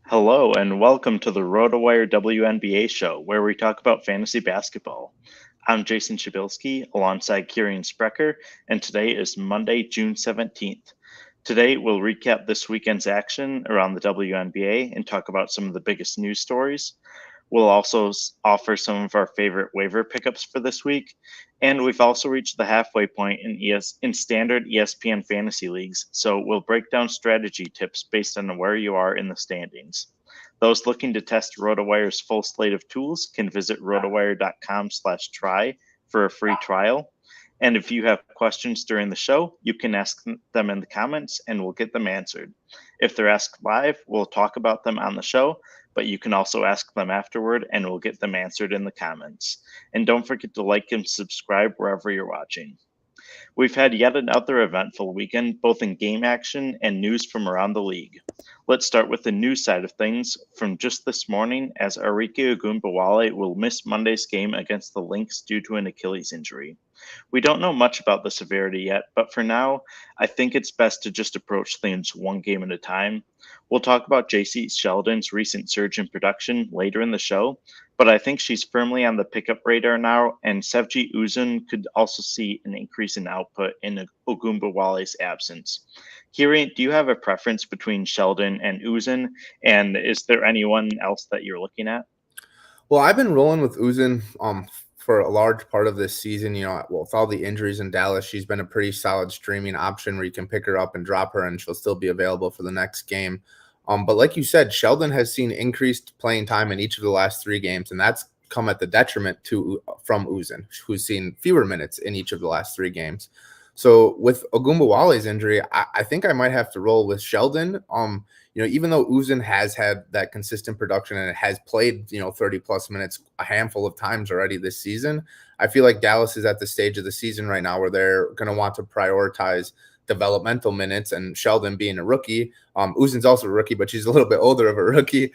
Hello and welcome to the RotoWire WNBA show, where we talk about fantasy basketball. I'm Jason Shebilske alongside Kirien Sprecher, and today is Monday, June 17th. Today, we'll recap this weekend's action around the WNBA and talk about some of the biggest news stories. We'll also offer some of our favorite waiver pickups for this week, and we've also reached the halfway point in standard ESPN fantasy leagues, so we'll break down strategy tips based on where you are in the standings. Those looking to test RotoWire's full slate of tools can visit rotowire.com/try for a free trial. And if you have questions during the show, you can ask them in the comments and we'll get them answered. If they're asked live, we'll talk about them on the show, but you can also ask them afterward and we'll get them answered in the comments. And don't forget to like and subscribe wherever you're watching. We've had yet another eventful weekend, both in game action and news from around the league. Let's start with the news side of things from just this morning, as Arike Ogunbowale will miss Monday's game against the Lynx due to an Achilles injury. We don't know much about the severity yet, but for now, I think it's best to just approach things one game at a time. We'll talk about Jacy Sheldon's recent surge in production later in the show, but I think she's firmly on the pickup radar now, and Sevgi Uzun could also see an increase in output in Ogunbowale's absence. Kirien, do you have a preference between Sheldon and Uzun, and is there anyone else that you're looking at? Well, I've been rolling with Uzun for a large part of this season. With all the injuries in Dallas, she's been a pretty solid streaming option where you can pick her up and drop her, and she'll still be available for the next game. But like you said, Sheldon has seen increased playing time in each of the last 3 games, and that's come at the detriment from Uzun, who's seen fewer minutes in each of the last 3 games. So with Ogunbowale's injury, I think I might have to roll with Sheldon. Even though Uzun has had that consistent production and has played, 30 plus minutes a handful of times already this season, I feel like Dallas is at the stage of the season right now where they're going to want to prioritize developmental minutes, and Sheldon being a rookie, Uzun's also a rookie, but she's a little bit older of a rookie.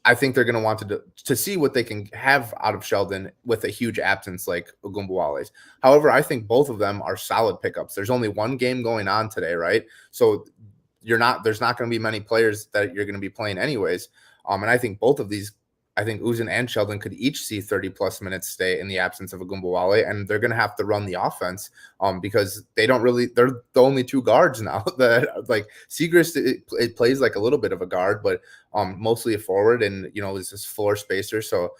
I think they're going to want to see what they can have out of Sheldon with a huge absence like Ogunbowale's. However, I think both of them are solid pickups. There's only one game going on today, right? So there's not going to be many players that you're going to be playing anyways. And I think both of these, I think Uzun and Sheldon could each see 30 plus minutes stay in the absence of Ogunbowale, and they're going to have to run the offense because they're the only 2 guards now. That like Segrist, it plays like a little bit of a guard, but mostly a forward, and is this floor spacer. So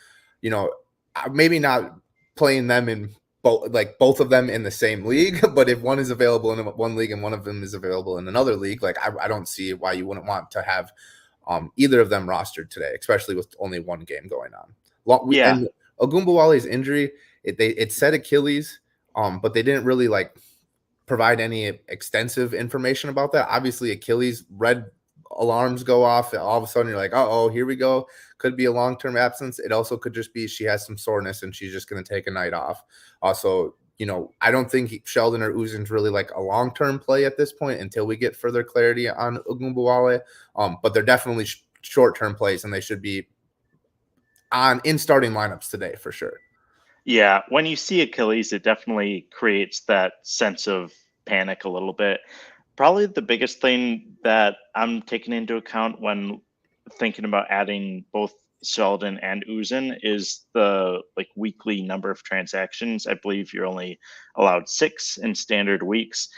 maybe not playing them in both of them in the same league, but if one is available in one league and one of them is available in another league, I don't see why you wouldn't want to have either of them rostered today, especially with only one game going on. And Ogunbowale's injury, it said Achilles, but they didn't really provide any extensive information about that. Obviously, Achilles, red alarms go off. All of a sudden, you're like, oh, here we go. Could be a long-term absence. It also could just be she has some soreness and she's just going to take a night off. Also, I don't think Sheldon or Uzun's really a long-term play at this point until we get further clarity on Ogunbowale. But they're definitely short-term plays, and they should be in starting lineups today for sure. Yeah, when you see Achilles, it definitely creates that sense of panic a little bit. Probably the biggest thing that I'm taking into account when thinking about adding both Sheldon and Uzun is the weekly number of transactions. I believe you're only allowed 6 in standard weeks,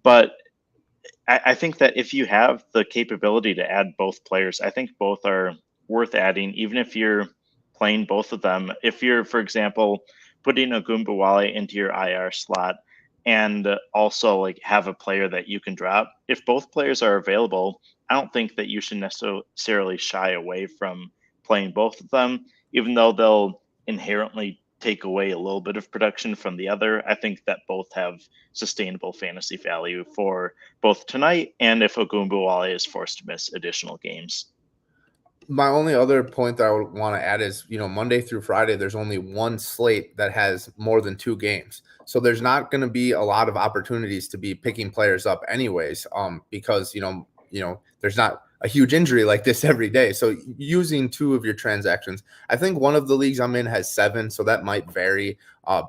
but I think that if you have the capability to add both players, I think both are worth adding, even if you're playing both of them. If you're, for example, putting Ogunbowale into your IR slot and also have a player that you can drop, if both players are available, I don't think that you should necessarily shy away from playing both of them, even though they'll inherently take away a little bit of production from the other. I think that both have sustainable fantasy value for both tonight and if Ogunbowale is forced to miss additional games. My only other point that I would want to add is, Monday through Friday, there's only one slate that has more than 2 games. So there's not going to be a lot of opportunities to be picking players up anyways, because, there's not a huge injury like this every day. So using 2 of your transactions, I think one of the leagues I'm in has 7, so that might vary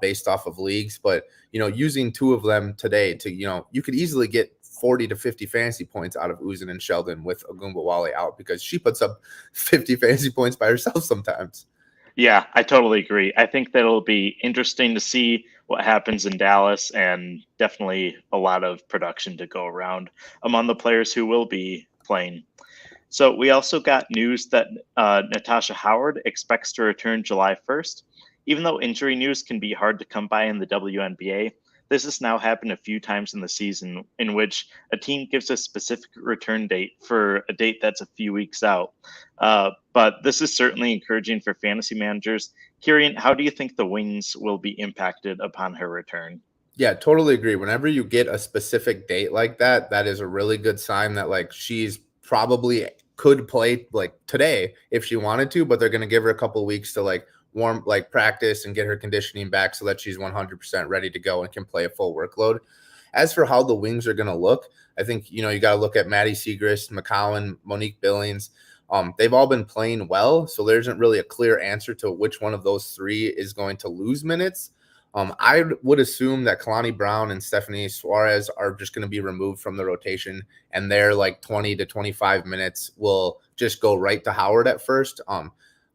based off of leagues. But, using 2 of them today to, you could easily get 40 to 50 fantasy points out of Uzun and Sheldon with Ogunbowale out, because she puts up 50 fantasy points by herself sometimes. Yeah, I totally agree. I think that it'll be interesting to see what happens in Dallas, and definitely a lot of production to go around among the players who will be playing. So we also got news that Natasha Howard expects to return July 1st. Even though injury news can be hard to come by in the WNBA, this has now happened a few times in the season in which a team gives a specific return date for a date that's a few weeks out. But this is certainly encouraging for fantasy managers. Kirien, how do you think the Wings will be impacted upon her return? Yeah, totally agree. Whenever you get a specific date like that, that is a really good sign that like she's probably could play like today if she wanted to, but they're going to give her a couple of weeks to like warm, like practice and get her conditioning back so that she's 100% ready to go and can play a full workload. As for how the Wings are going to look, I think, you got to look at Maddie Siegrist, McCowan, Monique Billings. They've all been playing well, so there isn't really a clear answer to which one of those three is going to lose minutes. I would assume that Kalani Brown and Stephanie Suarez are just going to be removed from the rotation, and their like 20 to 25 minutes will just go right to Howard at first.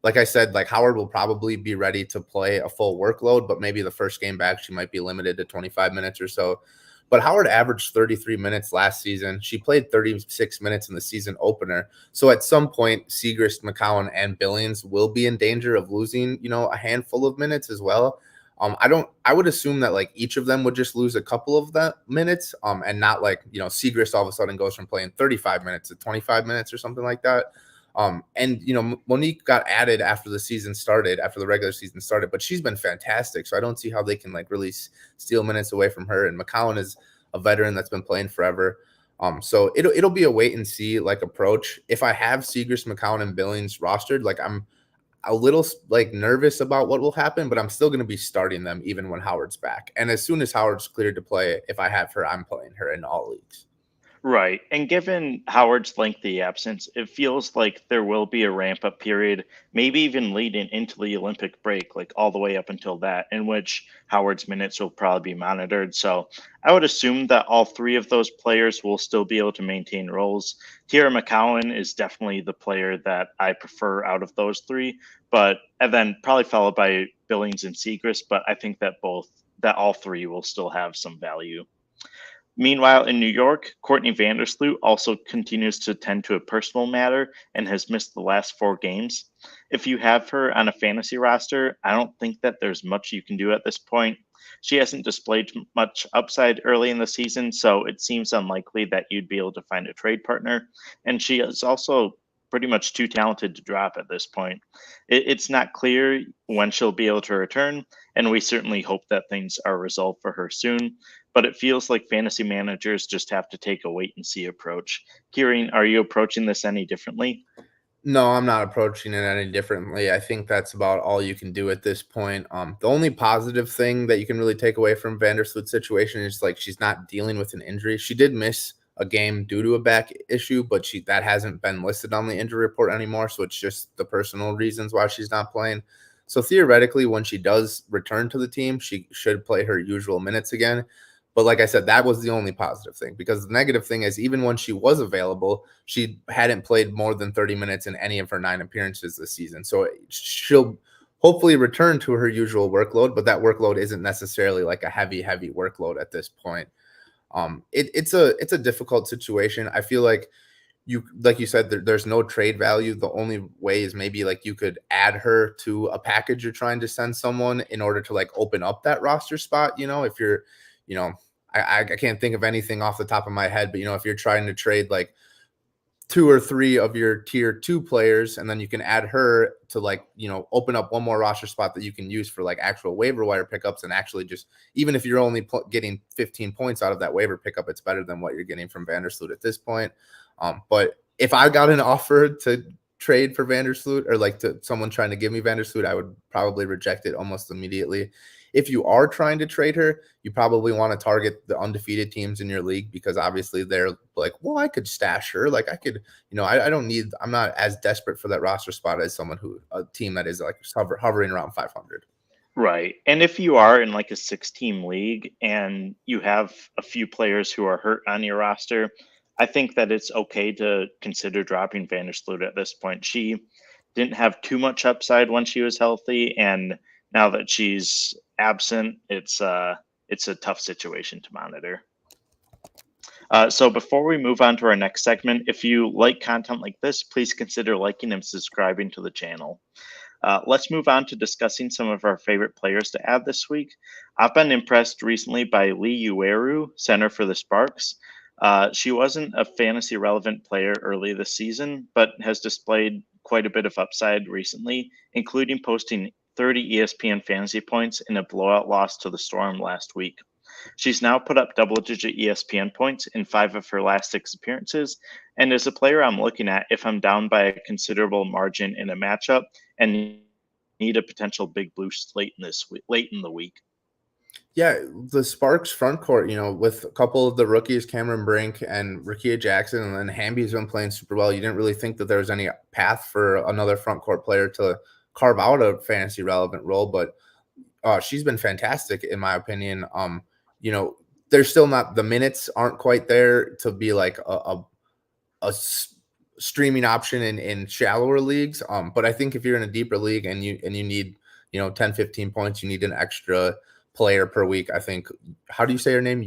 Like I said, like Howard will probably be ready to play a full workload, but maybe the first game back, she might be limited to 25 minutes or so. But Howard averaged 33 minutes last season. She played 36 minutes in the season opener. So at some point, Siegrist, McCowan, and Billings will be in danger of losing, a handful of minutes as well. I would assume that like each of them would just lose a couple of that minutes, and not like, Siegrist all of a sudden goes from playing 35 minutes to 25 minutes or something like that. And Monique got added after the regular season started, but she's been fantastic. So I don't see how they can like really steal minutes away from her. And McCowan is a veteran that's been playing forever. So it'll be a wait and see like approach. If I have Siegrist, McCowan, and Billings rostered, like I'm a little like nervous about what will happen, but I'm still going to be starting them even when Howard's back. And as soon as Howard's cleared to play, if I have her, I'm playing her in all leagues. Right. And given Howard's lengthy absence, it feels like there will be a ramp up period, maybe even leading into the Olympic break, like all the way up until that, in which Howard's minutes will probably be monitored. So I would assume that all three of those players will still be able to maintain roles. Tierra McCowan is definitely the player that I prefer out of those three, and then probably followed by Billings and Siegrist. But I think that all three will still have some value. Meanwhile, in New York, Courtney Vandersloot also continues to tend to a personal matter and has missed the last 4 games. If you have her on a fantasy roster, I don't think that there's much you can do at this point. She hasn't displayed much upside early in the season, so it seems unlikely that you'd be able to find a trade partner. And she is also pretty much too talented to drop at this point. It's not clear when she'll be able to return, and we certainly hope that things are resolved for her soon. But it feels like fantasy managers just have to take a wait and see approach. Kirien, are you approaching this any differently? No, I'm not approaching it any differently. I think that's about all you can do at this point. The only positive thing that you can really take away from Vandersloot's situation is like she's not dealing with an injury. She did miss a game due to a back issue, but that hasn't been listed on the injury report anymore. So it's just the personal reasons why she's not playing. So theoretically, when she does return to the team, she should play her usual minutes again. But like I said, that was the only positive thing, because the negative thing is even when she was available, she hadn't played more than 30 minutes in any of her 9 appearances this season. So she'll hopefully return to her usual workload, but that workload isn't necessarily like a heavy workload at this point. It's a difficult situation. I feel like you said, there's no trade value. The only way is maybe like you could add her to a package you're trying to send someone in order to like open up that roster spot. If you're, I can't think of anything off the top of my head, but if you're trying to trade like 2 or 3 of your tier 2 players, and then you can add her to like, open up one more roster spot that you can use for like actual waiver wire pickups, and actually just, even if you're only getting 15 points out of that waiver pickup, it's better than what you're getting from Vandersloot at this point. But if I got an offer to trade for Vandersloot, or like to someone trying to give me Vandersloot, I would probably reject it almost immediately. If you are trying to trade her, you probably want to target the undefeated teams in your league, because obviously they're like, well, I could stash her. Like I could, I'm not as desperate for that roster spot as a team that is like hovering around 500. Right. And if you are in like a 6 team league and you have a few players who are hurt on your roster, I think that it's okay to consider dropping Vandersloot at this point. She didn't have too much upside when she was healthy, and now that she's absent, it's a tough situation to monitor. So before we move on to our next segment, if you like content like this, please consider liking and subscribing to the channel. Let's move on to discussing some of our favorite players to add this week. I've been impressed recently by Yueru, center for the Sparks. She wasn't a fantasy relevant player early this season, but has displayed quite a bit of upside recently, including posting 30 ESPN fantasy points in a blowout loss to the Storm last week. She's now put up double digit ESPN points in 5 of her last 6 appearances, and is a player I'm looking at if I'm down by a considerable margin in a matchup and need a potential big boost late in the week. Yeah, the Sparks front court, with a couple of the rookies, Cameron Brink and Rickea Jackson, and then Hamby's been playing super well. You didn't really think that there was any path for another front court player to carve out a fantasy relevant role, but she's been fantastic in my opinion. There's still not, the minutes aren't quite there to be like a streaming option in shallower leagues. But I think if you're in a deeper league and you need 10, 15 points, you need an extra player per week. I think, how do you say her name?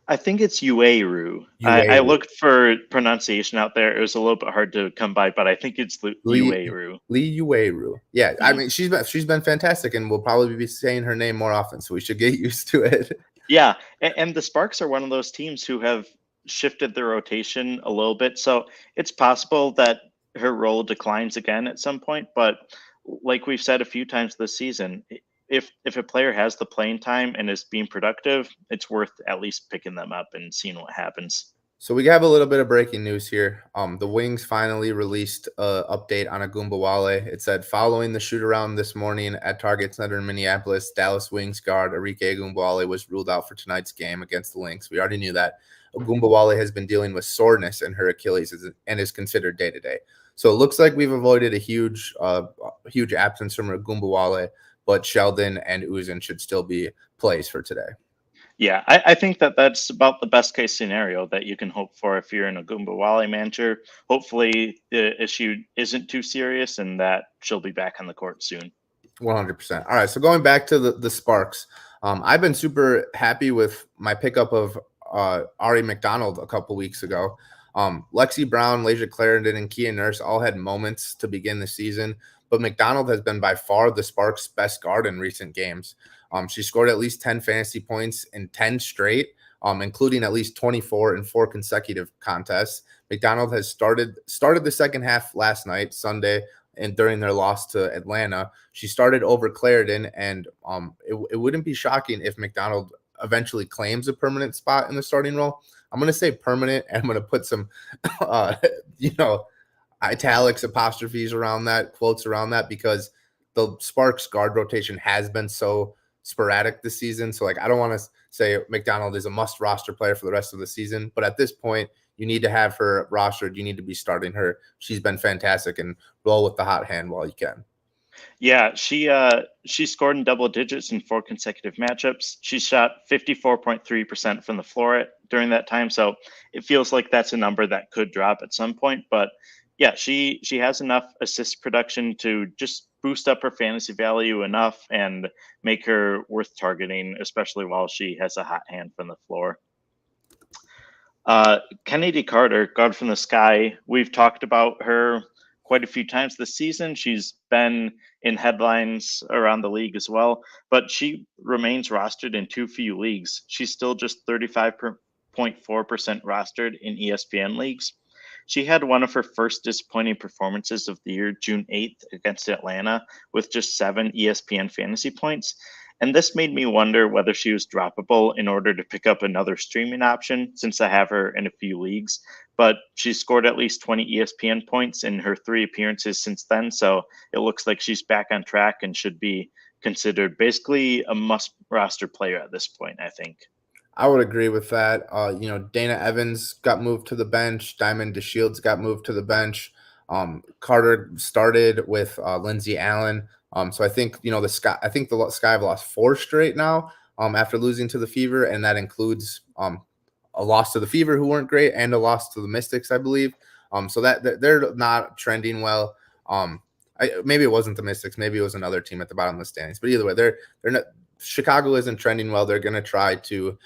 I think it's Yueru. I Yueru. looked for pronunciation out there. It was a little bit hard to come by, but I think it's Yueru. Yueru. Yeah, I mean she's been fantastic, and we'll probably be saying her name more often, so we should get used to it. Yeah, and the Sparks are one of those teams who have shifted their rotation a little bit, so it's possible that her role declines again at some point. But like we've said a few times this season, if a player has the playing time and is being productive, it's worth at least picking them up and seeing what happens. So we have a little bit of breaking news here. The Wings finally released an update on Ogunbowale. It said, following the shoot around this morning at Target Center in Minneapolis, Dallas Wings guard Arike Ogunbowale was ruled out for tonight's game against the Lynx. We already knew that. Ogunbowale has been dealing with soreness in her Achilles and is considered day-to-day. So it looks like we've avoided a huge absence from Ogunbowale, but Sheldon and Uzin should still be plays for today. Yeah, I think that that's about the best case scenario that you can hope for if you're an Ogunbowale manager. Hopefully the issue isn't too serious and that she'll be back on the court soon. 100%. All right, so going back to the Sparks, I've been super happy with my pickup of Aari McDonald a couple weeks ago. Lexi Brown, Lasia Clarendon, and Kia Nurse all had moments to begin the season, but McDonald has been by far the Sparks' best guard in recent games. She scored at least 10 fantasy points in 10 straight, including at least 24 in 4 consecutive contests. McDonald has started the second half last night, Sunday, and during their loss to Atlanta. She started over Clarendon, and it wouldn't be shocking if McDonald eventually claims a permanent spot in the starting role. I'm going to say permanent, and I'm going to put some, italics, apostrophes around that, quotes around that, because the Sparks guard rotation has been so sporadic this season. So I don't want to say McDonald is a must roster player for the rest of the season, but at this point you need to have her rostered. You need to be starting her. She's been fantastic, and roll with the hot hand while you can. Yeah, she scored in double digits in 4 consecutive matchups. She shot 54.3% from the floor during that time. So it feels like that's a number that could drop at some point, but yeah, she has enough assist production to just boost up her fantasy value enough and make her worth targeting, especially while she has a hot hand from the floor. Chennedy Carter, God from the Sky. We've talked about her quite a few times this season. She's been in headlines around the league as well, but she remains rostered in too few leagues. She's still just 35.4% rostered in ESPN leagues. She had one of her first disappointing performances of the year, June 8th, against Atlanta, with just 7 ESPN fantasy points. And this made me wonder whether she was droppable in order to pick up another streaming option, since I have her in a few leagues. But she's scored at least 20 ESPN points in her 3 appearances since then. So it looks like she's back on track and should be considered basically a must roster player at this point, I think. I would agree with that. Dana Evans got moved to the bench. Diamond DeShields got moved to the bench. Carter started with Lindsey Allen. So I think the Sky. I think the Sky have lost 4 straight now. After losing to the Fever, and that includes a loss to the Fever, who weren't great, and a loss to the Mystics, I believe. So that they're not trending well. Maybe it wasn't the Mystics, maybe it was another team at the bottom of the standings. But either way, they're not. Chicago isn't trending well. They're going to try to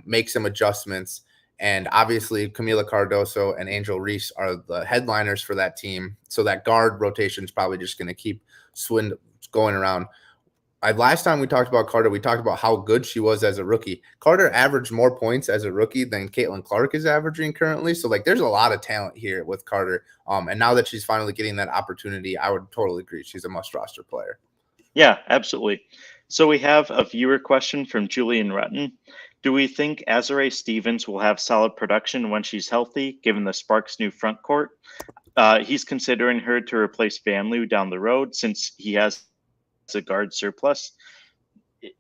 make some adjustments. And obviously, Camila Cardoso and Angel Reese are the headliners for that team. So that guard rotation is probably just going to keep going around. Last time we talked about Carter, we talked about how good she was as a rookie. Carter averaged more points as a rookie than Caitlin Clark is averaging currently. So, there's a lot of talent here with Carter. And now that she's finally getting that opportunity, I would totally agree. She's a must-roster player. Yeah, absolutely. So we have a viewer question from Julian Rutten. Do we think Azura Stevens will have solid production when she's healthy, given the Sparks' new front court? He's considering her to replace Vanloo down the road since he has a guard surplus.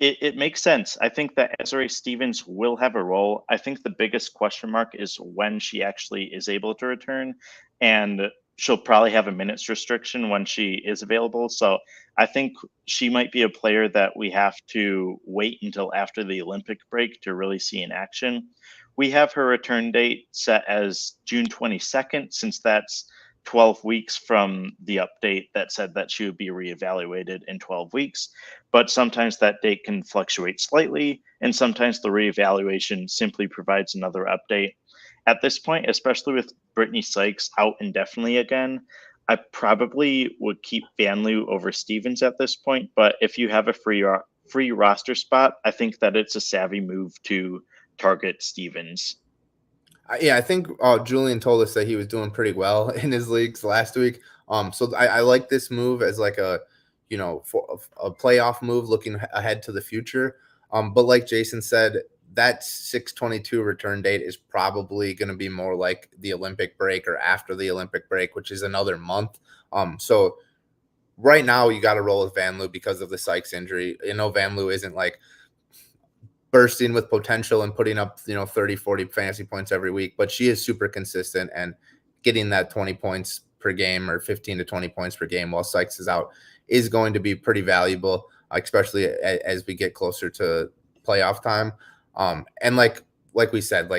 It makes sense. I think that Azura Stevens will have a role. I think the biggest question mark is when she actually is able to return, and she'll probably have a minutes restriction when she is available. So I think she might be a player that we have to wait until after the Olympic break to really see in action. We have her return date set as June 22nd, since that's 12 weeks from the update that said that she would be reevaluated in 12 weeks. But sometimes that date can fluctuate slightly, and sometimes the reevaluation simply provides another update. At this point, especially with Brittany Sykes out indefinitely again, I probably would keep Vanloo over Stevens at this point. But if you have a free roster spot, I think that it's a savvy move to target Stevens. Yeah, I think Julian told us that he was doing pretty well in his leagues last week. So I like this move as like a playoff move looking ahead to the future. But like Jason said, that 6/22 return date is probably going to be more like the Olympic break or after the Olympic break, which is another month. So right now you got to roll with Vanloo because of the Sykes injury. Vanloo isn't like bursting with potential and putting up 30, 40 fantasy points every week, but she is super consistent, and getting that 20 points per game or 15 to 20 points per game while Sykes is out is going to be pretty valuable, especially as we get closer to playoff time. And like we said,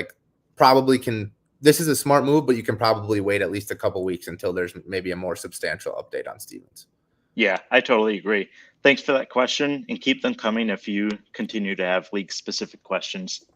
this is a smart move, but you can probably wait at least a couple weeks until there's maybe a more substantial update on Stevens. Yeah, I totally agree. Thanks for that question, and keep them coming if you continue to have league-specific questions.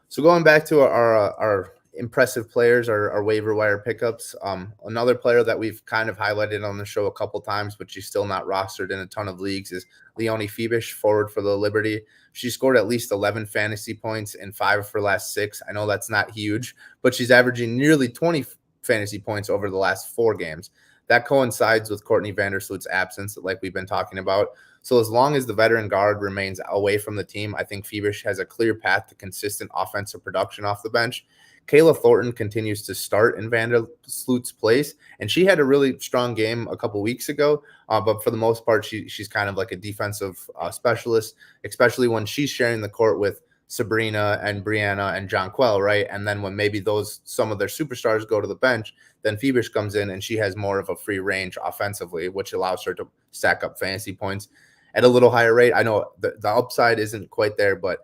So going back to our impressive players, our waiver wire pickups, another player that we've kind of highlighted on the show a couple times, but she's still not rostered in a ton of leagues, is Leonie Fiebich, forward for the Liberty. She scored at least 11 fantasy points in 5 of her last 6. I know that's not huge, but she's averaging nearly 20 fantasy points over the last 4 games. That coincides with Courtney Vandersloot's absence, like we've been talking about. So as long as the veteran guard remains away from the team, I think Fiebich has a clear path to consistent offensive production off the bench. Kayla Thornton continues to start in Vandersloot's place, and she had a really strong game a couple weeks ago. But for the most part, she's kind of like a defensive specialist, especially when she's sharing the court with Sabrina and Brianna and Jonquel, right? And then when maybe some of their superstars go to the bench, then Fiebich comes in and she has more of a free range offensively, which allows her to stack up fantasy points at a little higher rate. I know the upside isn't quite there, but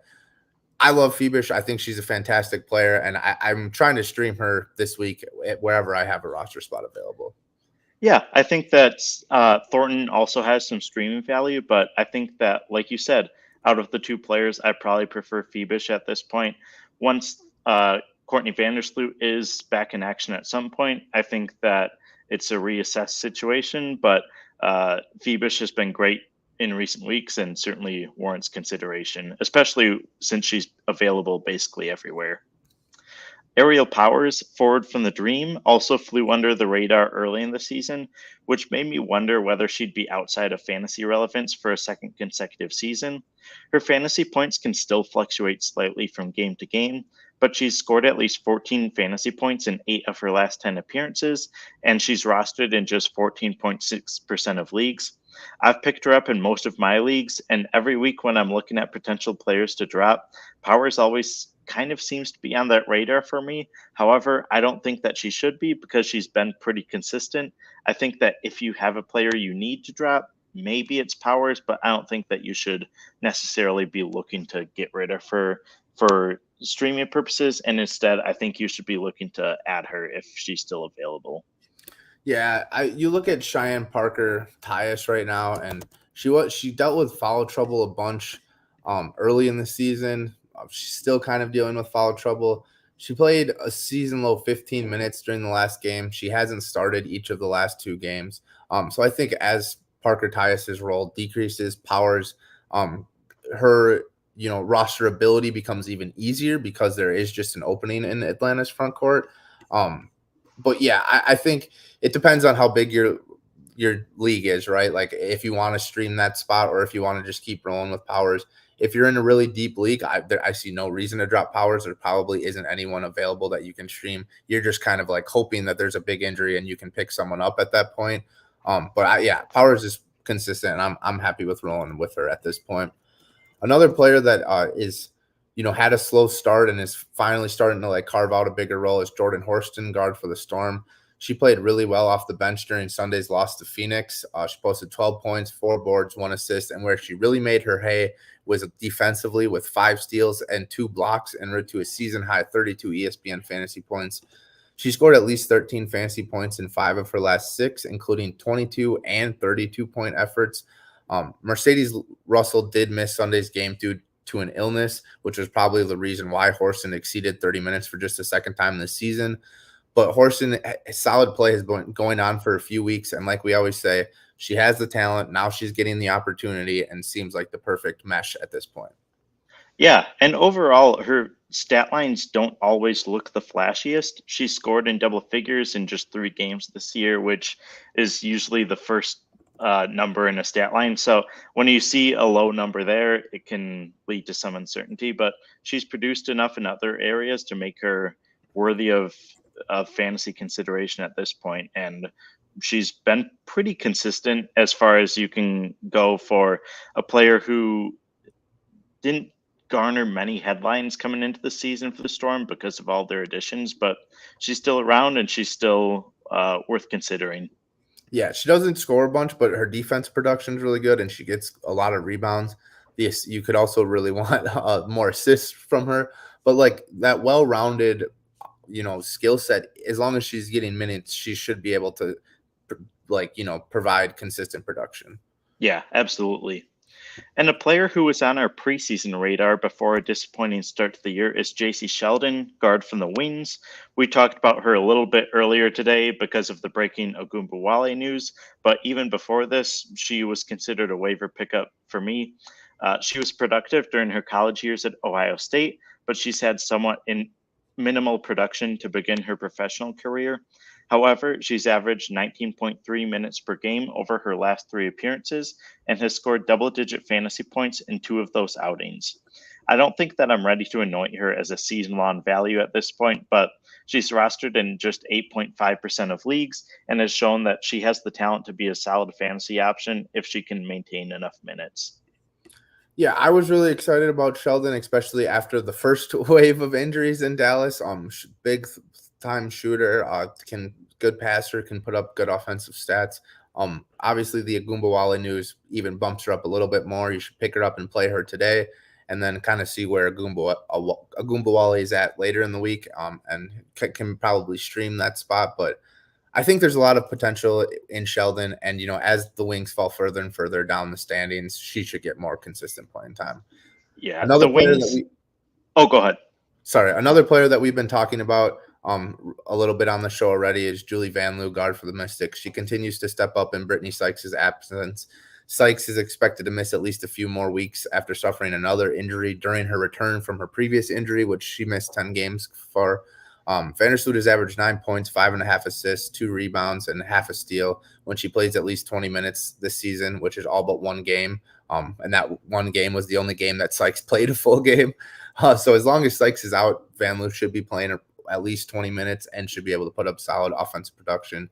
I love Fiebich. I think she's a fantastic player, and I'm trying to stream her this week wherever I have a roster spot available. Yeah, I think that Thornton also has some streaming value, but I think that, like you said, out of the 2 players, I probably prefer Fiebich at this point. Once Courtney Vandersloot is back in action at some point, I think that it's a reassess situation, but Fiebich has been great in recent weeks and certainly warrants consideration, especially since she's available basically everywhere. Aerial Powers, forward from the Dream, also flew under the radar early in the season, which made me wonder whether she'd be outside of fantasy relevance for a second consecutive season. Her fantasy points can still fluctuate slightly from game to game, but she's scored at least 14 fantasy points in 8 of her last 10 appearances, and she's rostered in just 14.6% of leagues. I've picked her up in most of my leagues, and every week when I'm looking at potential players to drop, Powers always kind of seems to be on that radar for me. However, I don't think that she should be because she's been pretty consistent. I think that if you have a player you need to drop, maybe it's Powers, but I don't think that you should necessarily be looking to get rid of her for streaming purposes. And instead, I think you should be looking to add her if she's still available. Yeah, you look at Cheyenne Parker Tyus right now, and she dealt with foul trouble a bunch early in the season. She's still kind of dealing with foul trouble. She played a season low 15 minutes during the last game. She hasn't started each of the last 2 games. So I think as Parker Tyus's role decreases, Powers, her roster ability becomes even easier because there is just an opening in Atlanta's front court. But yeah, I think it depends on how big your league is, right? Like if you want to stream that spot or if you want to just keep rolling with Powers. If you're in a really deep league, I see no reason to drop Powers. There probably isn't anyone available that you can stream. You're just kind of like hoping that there's a big injury and you can pick someone up at that point. But Powers is consistent, and I'm happy with rolling with her at this point. Another player that is had a slow start and is finally starting to like carve out a bigger role is Jordan Horston, guard for the Storm. She played really well off the bench during Sunday's loss to Phoenix. She posted 12 points, 4 boards, 1 assist, and where she really made her hay was defensively with 5 steals and 2 blocks and road to a season-high 32 ESPN fantasy points. She scored at least 13 fantasy points in 5 of her last 6, including 22 and 32-point efforts. Mercedes Russell did miss Sunday's game due to an illness, which was probably the reason why Horston exceeded 30 minutes for just the second time this season. But Horston, solid play has been going on for a few weeks. And like we always say, she has the talent. Now she's getting the opportunity and seems like the perfect mesh at this point. Yeah, and overall, her stat lines don't always look the flashiest. She scored in double figures in just 3 games this year, which is usually the first number in a stat line. So when you see a low number there, it can lead to some uncertainty. But she's produced enough in other areas to make her worthy of fantasy consideration at this point, and she's been pretty consistent as far as you can go for a player who didn't garner many headlines coming into the season for the Storm because of all their additions, but she's still around and she's still worth considering. Yeah, she doesn't score a bunch, but her defense production is really good, and she gets a lot of rebounds. You could also really want more assists from her, but like that well-rounded skill set, as long as she's getting minutes, she should be able to provide consistent production. Yeah, absolutely. And a player who was on our preseason radar before a disappointing start to the year is Jacy Sheldon, guard from the Wings. We talked about her a little bit earlier today because of the breaking Ogunbowale news, but even before this, she was considered a waiver pickup for me. She was productive during her college years at Ohio State, but she's had somewhat minimal production to begin her professional career. However, she's averaged 19.3 minutes per game over her last 3 appearances and has scored double-digit fantasy points in 2 of those outings. I don't think that I'm ready to anoint her as a season-long value at this point, but she's rostered in just 8.5% of leagues and has shown that she has the talent to be a solid fantasy option if she can maintain enough minutes. Yeah, I was really excited about Sheldon, especially after the first wave of injuries in Dallas. Big time shooter, good passer, can put up good offensive stats. Obviously the Ogunbowale news even bumps her up a little bit more. You should pick her up and play her today, and then kind of see where Ogunbowale is at later in the week. And can probably stream that spot, but I think there's a lot of potential in Sheldon, and as the Wings fall further and further down the standings, she should get more consistent playing time. Yeah, another player that go ahead. Sorry, another player that we've been talking about a little bit on the show already is Julie Vanloo, guard for the Mystics. She continues to step up in Brittany Sykes' absence. Sykes is expected to miss at least a few more weeks after suffering another injury during her return from her previous injury, which she missed 10 games for. Vandersloot has averaged 9 points, 5.5 assists, 2 rebounds, and half a steal when she plays at least 20 minutes this season, which is all but 1 game. And that 1 game was the only game that Sykes played a full game. So as long as Sykes is out, Vanloo should be playing at least 20 minutes and should be able to put up solid offensive production.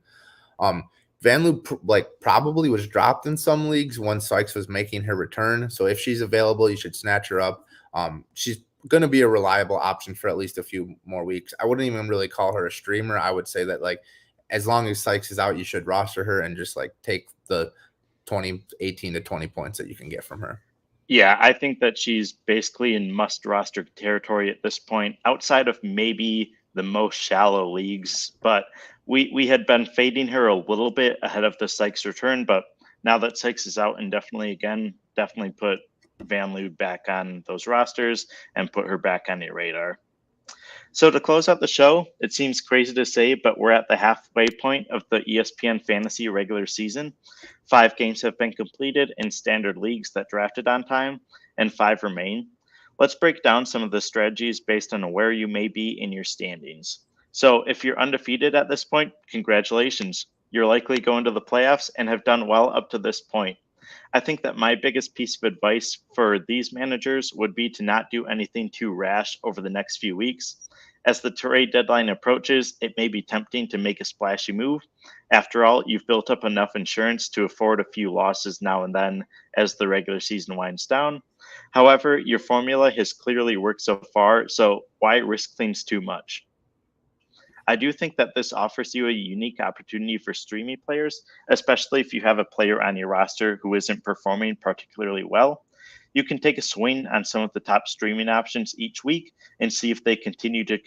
Vanloo probably was dropped in some leagues when Sykes was making her return. So if she's available, you should snatch her up. She's going to be a reliable option for at least a few more weeks. I wouldn't even really call her a streamer. I would say that as long as Sykes is out, you should roster her and just take the 18 to 20 points that you can get from her. Yeah, I think that she's basically in must roster territory at this point, outside of maybe the most shallow leagues. But we had been fading her a little bit ahead of the Sykes return, but now that Sykes is out, and definitely put Vanloo back on those rosters and put her back on your radar. So to close out the show, it seems crazy to say, but we're at the halfway point of the ESPN Fantasy regular season. 5 games have been completed in standard leagues that drafted on time, and 5 remain. Let's break down some of the strategies based on where you may be in your standings. So if you're undefeated at this point, congratulations. You're likely going to the playoffs and have done well up to this point. I think that my biggest piece of advice for these managers would be to not do anything too rash over the next few weeks. As the trade deadline approaches, it may be tempting to make a splashy move. After all, you've built up enough insurance to afford a few losses now and then as the regular season winds down. However, your formula has clearly worked so far, so why risk things too much? I do think that this offers you a unique opportunity for streaming players, especially if you have a player on your roster who isn't performing particularly well. You can take a swing on some of the top streaming options each week and see if they continue to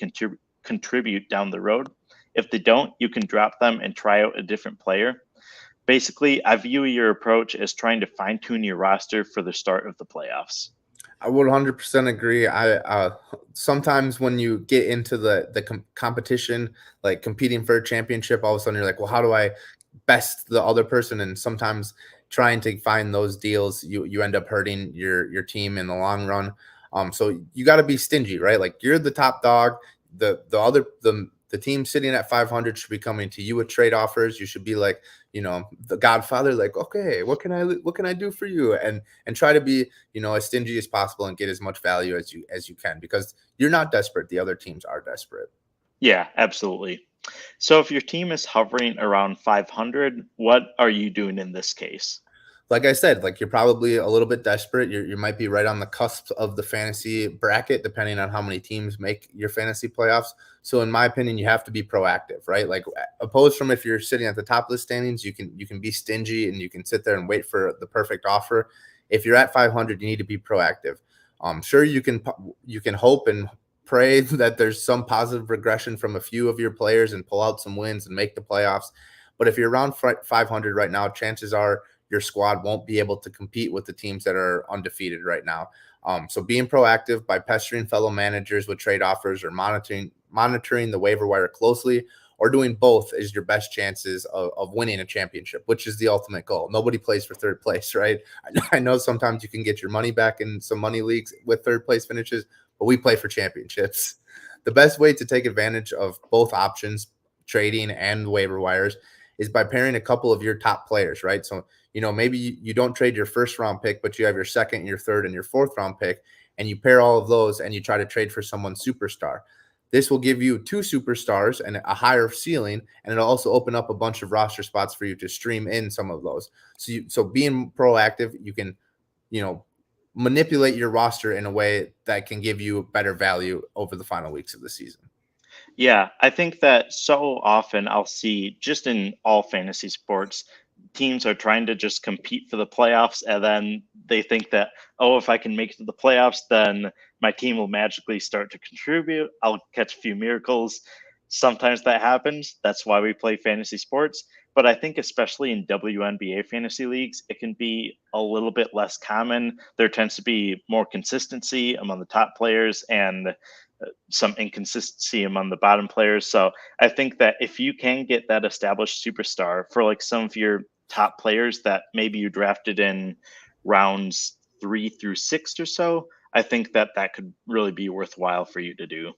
contribute down the road. If they don't, you can drop them and try out a different player. Basically, I view your approach as trying to fine-tune your roster for the start of the playoffs. I would 100% agree. I sometimes when you get into the competition, like competing for a championship, all of a sudden you're like, well, how do I best the other person? And sometimes trying to find those deals, you end up hurting your team in the long run. So you got to be stingy, right? Like you're the top dog. The team sitting at 500 should be coming to you with trade offers. You should be like, the Godfather, like, okay, what can I do for you? And try to be, as stingy as possible and get as much value as you can, because you're not desperate. The other teams are desperate. Yeah, absolutely. So if your team is hovering around 500, what are you doing in this case? Like I said, you're probably a little bit desperate. You might be right on the cusp of the fantasy bracket, depending on how many teams make your fantasy playoffs. So in my opinion, you have to be proactive, right? Like opposed from if you're sitting at the top of the standings, you can be stingy and you can sit there and wait for the perfect offer. If you're at 500, you need to be proactive. Sure, you can hope and pray that there's some positive regression from a few of your players and pull out some wins and make the playoffs. But if you're around 500 right now, chances are your squad won't be able to compete with the teams that are undefeated right now. So being proactive by pestering fellow managers with trade offers or monitoring the waiver wire closely, or doing both, is your best chances of winning a championship, which is the ultimate goal. Nobody plays for third place, right? I know sometimes you can get your money back in some money leagues with third place finishes, but we play for championships. The best way to take advantage of both options, trading and waiver wires, is by pairing a couple of your top players, right? So, maybe you don't trade your first round pick, but you have your second, your third, and your fourth round pick, and you pair all of those and you try to trade for someone superstar. This will give you 2 superstars and a higher ceiling, and it'll also open up a bunch of roster spots for you to stream in some of those. So being proactive, you can, manipulate your roster in a way that can give you better value over the final weeks of the season. Yeah, I think that so often I'll see, just in all fantasy sports, teams are trying to just compete for the playoffs, and then they think that, if I can make it to the playoffs, then my team will magically start to contribute. I'll catch a few miracles. Sometimes that happens. That's why we play fantasy sports. But I think especially in WNBA fantasy leagues, it can be a little bit less common. There tends to be more consistency among the top players and some inconsistency among the bottom players. So I think that if you can get that established superstar for some of your top players that maybe you drafted in rounds 3 through 6 or so, I think that could really be worthwhile for you to do.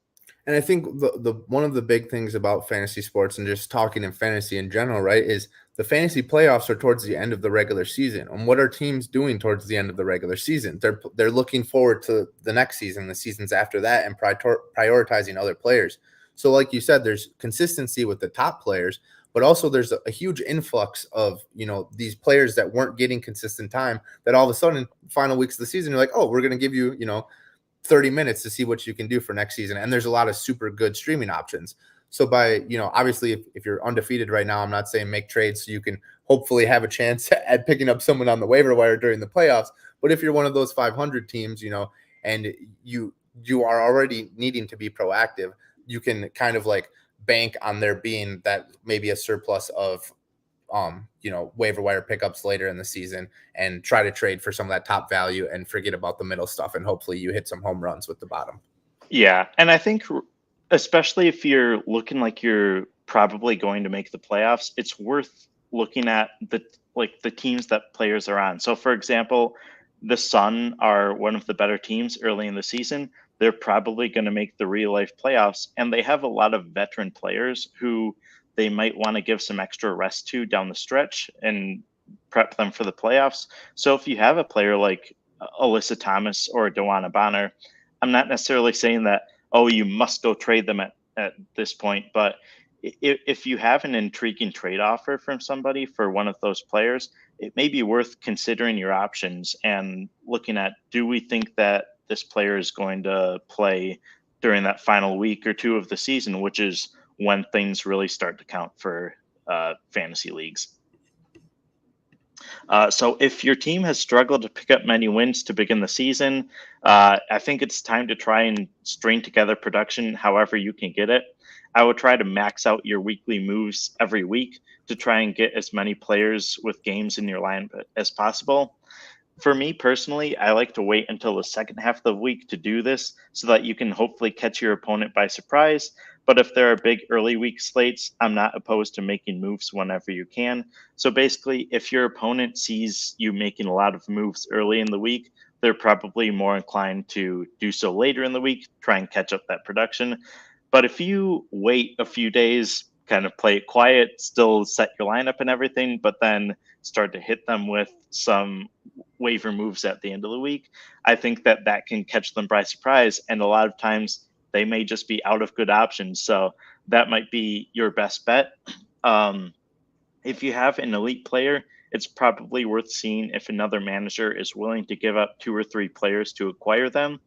And I think the one of the big things about fantasy sports and just talking in fantasy in general, right, is the fantasy playoffs are towards the end of the regular season. And what are teams doing towards the end of the regular season? They're looking forward to the next season, the seasons after that, and prioritizing other players. So like you said, there's consistency with the top players, but also there's a huge influx of, these players that weren't getting consistent time that all of a sudden, final weeks of the season, you're like, oh, we're going to give you, 30 minutes to see what you can do for next season. And there's a lot of super good streaming options. So by, obviously if you're undefeated right now, I'm not saying make trades so you can hopefully have a chance at picking up someone on the waiver wire during the playoffs. But if you're one of those 500 teams, and you are already needing to be proactive, you can kind of like bank on there being that maybe a surplus of, waiver wire pickups later in the season and try to trade for some of that top value and forget about the middle stuff. And hopefully you hit some home runs with the bottom. Yeah. And I think especially if you're looking like you're probably going to make the playoffs, it's worth looking at the teams that players are on. So for example, the Sun are one of the better teams early in the season. They're probably going to make the real life playoffs, and they have a lot of veteran players who they might want to give some extra rest to down the stretch and prep them for the playoffs. So if you have a player like Alyssa Thomas or Dewana Bonner, I'm not necessarily saying that, oh, you must go trade them at this point. But if you have an intriguing trade offer from somebody for one of those players, it may be worth considering your options and looking at, do we think that this player is going to play during that final week or two of the season, which is when things really start to count for fantasy leagues. So if your team has struggled to pick up many wins to begin the season, I think it's time to try and string together production however you can get it. I would try to max out your weekly moves every week to try and get as many players with games in your lineup as possible. For me personally, I like to wait until the second half of the week to do this so that you can hopefully catch your opponent by surprise. But if there are big early week slates, I'm not opposed to making moves whenever you can. So basically, if your opponent sees you making a lot of moves early in the week, they're probably more inclined to do so later in the week, try and catch up that production. But if you wait a few days, kind of play it quiet, still set your lineup and everything, but then start to hit them with some waiver moves at the end of the week, I think that can catch them by surprise. And a lot of times they may just be out of good options. So that might be your best bet. If you have an elite player, it's probably worth seeing if another manager is willing to give up 2 or 3 players to acquire them.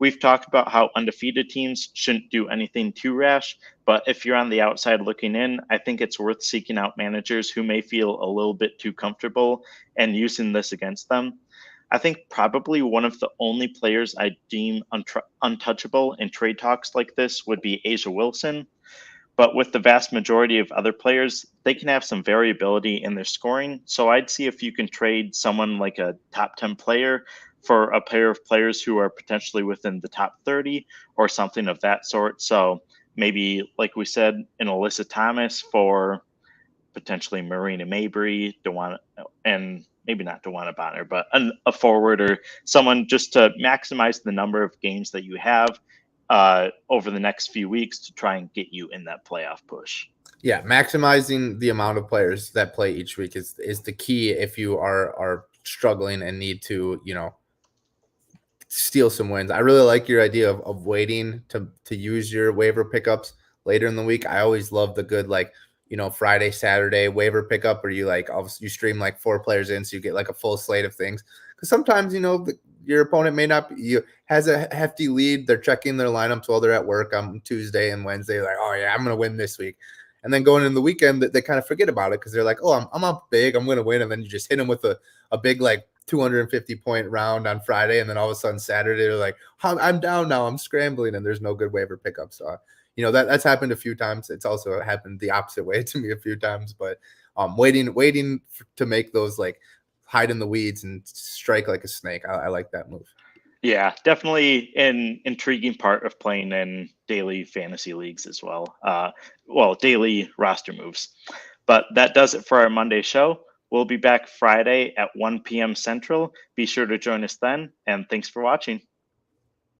We've talked about how undefeated teams shouldn't do anything too rash, but if you're on the outside looking in, I think it's worth seeking out managers who may feel a little bit too comfortable and using this against them. I think probably one of the only players I deem untouchable in trade talks like this would be A'ja Wilson. But with the vast majority of other players, they can have some variability in their scoring. So I'd see if you can trade someone like a top 10 player for a pair of players who are potentially within the top 30 or something of that sort. So maybe, like we said, an Alyssa Thomas for potentially Marina Mabry, and maybe not Dewana Bonner, but a forward or someone just to maximize the number of games that you have over the next few weeks to try and get you in that playoff push. Yeah, maximizing the amount of players that play each week is the key if you are struggling and need to, steal some wins. I really like your idea of waiting to use your waiver pickups later in the week. I always love the good, Friday, Saturday waiver pickup where you stream like 4 players in so you get like a full slate of things. Because sometimes, your opponent may not be, has a hefty lead. They're checking their lineups while they're at work on Tuesday and Wednesday. Like, oh yeah, I'm going to win this week. And then going into the weekend, they kind of forget about it because they're like, oh, I'm up big. I'm going to win. And then you just hit them with a big, 250-point round on Friday. And then all of a sudden Saturday, they're like, I'm down now. I'm scrambling. And there's no good waiver pickup. So, that's happened a few times. It's also happened the opposite way to me a few times. But waiting to make those hide in the weeds and strike like a snake. I like that move. Yeah, definitely an intriguing part of playing in daily fantasy leagues as well. Daily roster moves. But that does it for our Monday show. We'll be back Friday at 1 p.m. Central. Be sure to join us then, and thanks for watching.